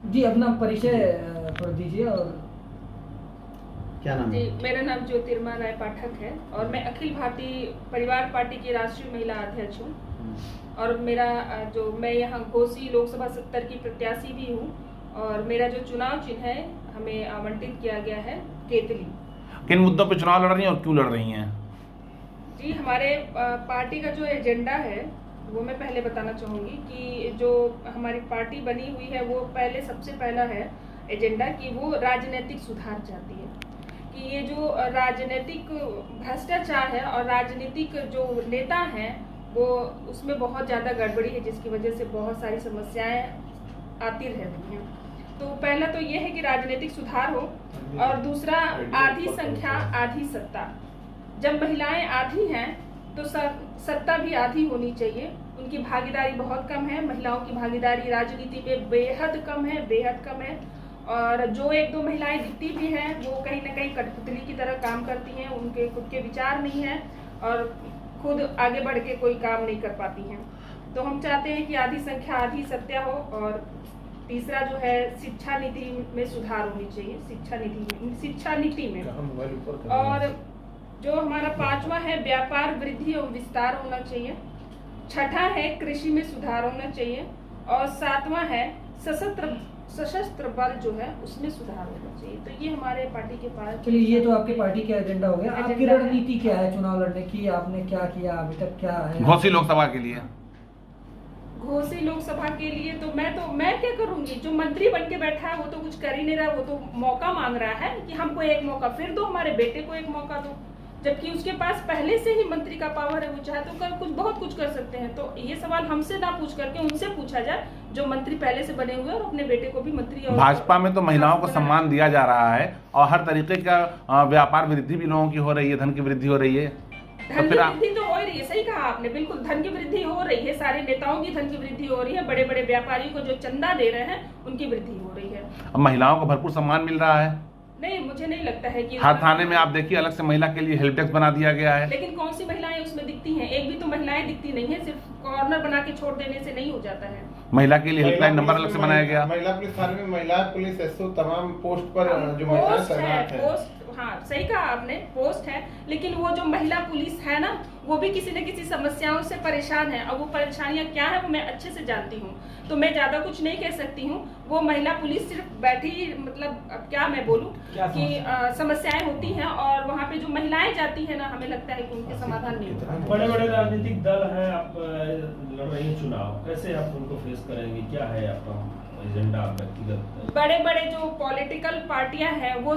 जी अपना परिचय थोड़ा दीजिए। और क्या नाम जी, है? मेरा नाम ज्योतिर्मा राय पाठक है और मैं अखिल भारतीय परिवार पार्टी की राष्ट्रीय महिला अध्यक्ष हूँ। और मेरा मैं यहाँ घोसी लोकसभा 70 की प्रत्याशी भी हूँ और मेरा जो चुनाव चिन्ह है हमें आवंटित किया गया है केतली। किन मुद्दों पर चुनाव लड़ रही हैं और क्यों लड़ रही हैं? जी, हमारे पार्टी का जो एजेंडा है वो मैं पहले बताना चाहूँगी कि जो हमारी पार्टी बनी हुई है वो सबसे पहला है एजेंडा कि वो राजनीतिक सुधार चाहती है कि ये जो राजनीतिक भ्रष्टाचार है और राजनीतिक जो नेता हैं वो उसमें बहुत ज़्यादा गड़बड़ी है जिसकी वजह से बहुत सारी समस्याएं आती रहती हैं। तो पहला तो ये है कि राजनीतिक सुधार हो और दूसरा आधी संख्या आधी सत्ता। जब महिलाएं आधी हैं तो सत्ता भी आधी होनी चाहिए। उनकी भागीदारी बहुत कम है, महिलाओं की भागीदारी राजनीति में बेहद कम है। और जो एक दो महिलाएं दिखती भी हैं वो कहीं ना कहीं कठपुतली की तरह काम करती हैं, उनके खुद के विचार नहीं हैं और खुद आगे बढ़ के कोई काम नहीं कर पाती हैं। तो हम चाहते हैं कि आधी संख्या आधी सत्ता हो। और तीसरा जो है शिक्षा नीति में सुधार होनी चाहिए, शिक्षा नीति में। और जो हमारा पांचवा है व्यापार वृद्धि और विस्तार होना चाहिए। छठा है कृषि में सुधार होना चाहिए और सातवां है सशस्त्र बल जो है उसमें सुधार होना चाहिए। तो ये हमारे पार्टी के पास। चलिए, ये तो आपके पार्टी का एजेंडा हो गया। आपकी रणनीति क्या है चुनाव लड़ने की? आपने क्या किया अभी तक, क्या है घोसी लोकसभा के लिए? घोसी लोकसभा के लिए तो मैं क्या करूंगी? जो मंत्री बन के बैठा है वो तो कुछ कर ही नहीं रहा, वो तो मौका मांग रहा है कि हमको एक मौका फिर दो, हमारे बेटे को एक मौका दो, जबकि उसके पास पहले से ही मंत्री का पावर है। वो चाहे तो बहुत कुछ कर सकते हैं। तो ये सवाल हमसे ना पूछ करके उनसे पूछा जाए जो मंत्री पहले से बने हुए और अपने बेटे को भी मंत्री। और भाजपा में तो महिलाओं को सम्मान दिया जा रहा है और हर तरीके का व्यापार वृद्धि भी लोगों की हो रही है, धन की वृद्धि हो रही है। धन की वृद्धि तो हो रही है, सही कहा आपने, बिल्कुल धन की वृद्धि हो रही है। सारे नेताओं की धन की वृद्धि हो रही है, बड़े बड़े व्यापारियों को जो चंदा दे रहे हैं उनकी वृद्धि हो रही है। अब महिलाओं को भरपूर सम्मान मिल रहा है। नहीं, मुझे नहीं लगता है कि हर थाने में आप देखिए अलग से महिला के लिए हेल्प डेस्क बना दिया गया है। लेकिन कौन सी महिलाएं उसमें दिखती हैं? एक भी तो महिलाएं दिखती नहीं है। सिर्फ कॉर्नर बना के छोड़ देने से नहीं हो जाता है। महिला के लिए हेल्पलाइन नंबर अलग से बनाया गया। महिला पुलिस थाने में महिला पुलिस एसओ तमाम पोस्ट पर जो महिलाएं तैनात है। पोस्ट, हाँ सही कहा आपने, पोस्ट है। लेकिन वो जो महिला पुलिस है ना वो भी किसी न किसी समस्याओं से परेशान है और वो परेशानियां क्या है वो मैं अच्छे से जानती हूँ। तो मैं ज्यादा कुछ नहीं कह सकती हूँ। वो महिला पुलिस सिर्फ बैठी, मतलब अब क्या मैं बोलूँ कि समस्याएं होती हैं और वहाँ पे जो महिलाएं जाती है ना हमें लगता है कि उनके समाधान नहीं होता। बड़े बड़े राजनीतिक दल हैं, आप लड़ रही हैं चुनाव, कैसे आप उनको फेस करेंगे? क्या है आपका एजेंडा व्यक्तिगत? बड़े बड़े जो पॉलिटिकल पार्टियां हैं वो